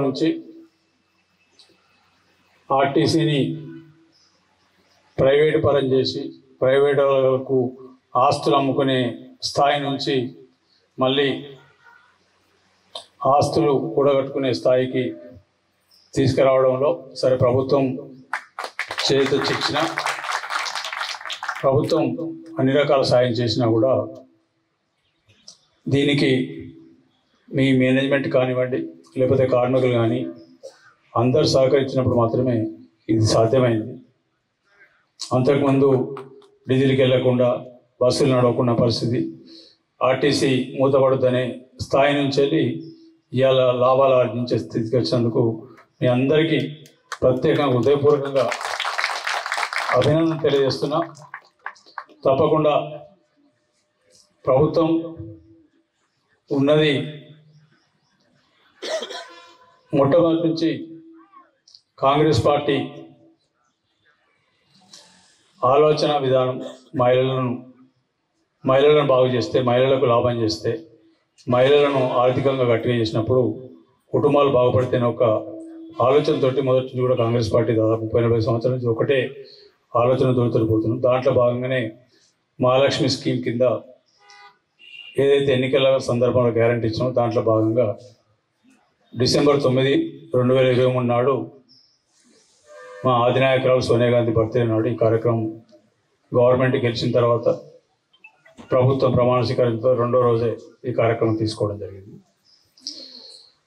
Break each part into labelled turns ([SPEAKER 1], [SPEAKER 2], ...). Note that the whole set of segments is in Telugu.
[SPEAKER 1] నుంచి ఆర్టీసీని ప్రైవేటు పరం చేసి ప్రైవేటులకు ఆస్తులు అమ్ముకునే స్థాయి నుంచి మళ్ళీ ఆస్తులు కూడగట్టుకునే స్థాయికి తీసుకురావడంలో సరే ప్రభుత్వం చేతి చిక్కిన ప్రభుత్వం అన్ని రకాల సాయం చేసినా కూడా దీనికి మీ మేనేజ్మెంట్ కానివ్వండి లేకపోతే కార్మికులు కానీ అందరు సహకరించినప్పుడు మాత్రమే ఇది సాధ్యమైంది. అంతకుముందు డీజిల్కి వెళ్లకుండా బస్సులు నడవకున్న పరిస్థితి, ఆర్టీసీ మూతపడుద్దనే స్థాయి నుంచి వెళ్ళి ఇవాళ లాభాలు ఆర్జించే స్థితికి వచ్చినందుకు మీ అందరికీ ప్రత్యేకంగా హృదయపూర్వకంగా అభినందన తెలియజేస్తున్నా. తప్పకుండా ప్రభుత్వం ఉన్నది మొట్టమొదటి నుంచి కాంగ్రెస్ పార్టీ ఆలోచన విధానం మహిళలను బాగు చేస్తే, మహిళలకు లాభం చేస్తే, మహిళలను ఆర్థికంగా గట్టిగా చేసినప్పుడు కుటుంబాలు బాగుపడితేనే ఒక ఆలోచనతోటి మొదటి నుంచి కూడా కాంగ్రెస్ పార్టీ దాదాపు 30-40 సంవత్సరాల నుంచి ఒకటే ఆలోచనతో తోడిపోతున్నాం. దాంట్లో భాగంగానే మహాలక్ష్మి స్కీమ్ కింద ఏదైతే ఎన్నికల సందర్భంలో గ్యారంటీ ఇచ్చినో దాంట్లో భాగంగా డిసెంబర్ 9, 2023 నాడు మా అధినాయకురాలు సోనియా గాంధీ బర్త్డే నాడు ఈ కార్యక్రమం గవర్నమెంట్ గెలిచిన తర్వాత ప్రభుత్వం ప్రమాణ స్వీకారంతో రెండో రోజే ఈ కార్యక్రమం తీసుకోవడం జరిగింది.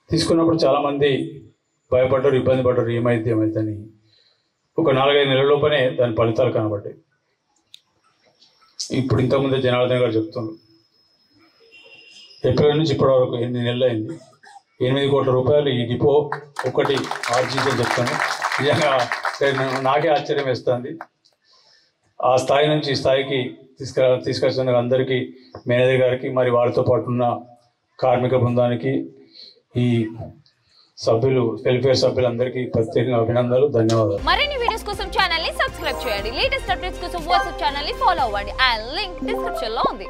[SPEAKER 1] తీసుకున్నప్పుడు చాలామంది భయపడ్డారు, ఇబ్బంది పడ్డారు, ఏమైందని. ఒక 4-5 నెలల లోపనే దాని ఫలితాలు కనబడ్డాయి. ఇప్పుడు ఇంతకుముందే జనార్దన్ గారు చెప్తున్నారు, ఏప్రిల్ నుంచి ఇప్పటి వరకు 8 నెలలు అయింది, 8 కోట్ల రూపాయలు ఈ డిపో ఒకటి ఆర్జించని చెప్తాను. నిజంగా నాకే ఆశ్చర్యం వేస్తుంది. ఆ స్థాయి నుంచి ఈ స్థాయికి తీసుకొచ్చినందుకు అందరికీ, మేనేజర్ గారికి, మరి వారితో పాటు ఉన్న కార్మిక బృందానికి, ఈ సభ్యులు, వెల్ఫేర్ సభ్యులందరికీ ప్రత్యేకంగా అభినందనలు, ధన్యవాదాలు.
[SPEAKER 2] మరిన్ని వీడియోస్ కోసం ఛానల్ ని సబ్స్క్రైబ్ చేయండి. లేటెస్ట్ అప్డేట్స్ కోసం వాట్సాప్ ఛానల్ ని ఫాలో అవ్వండి. ఆ లింక్ డిస్క్రిప్షన్ లో ఉంది.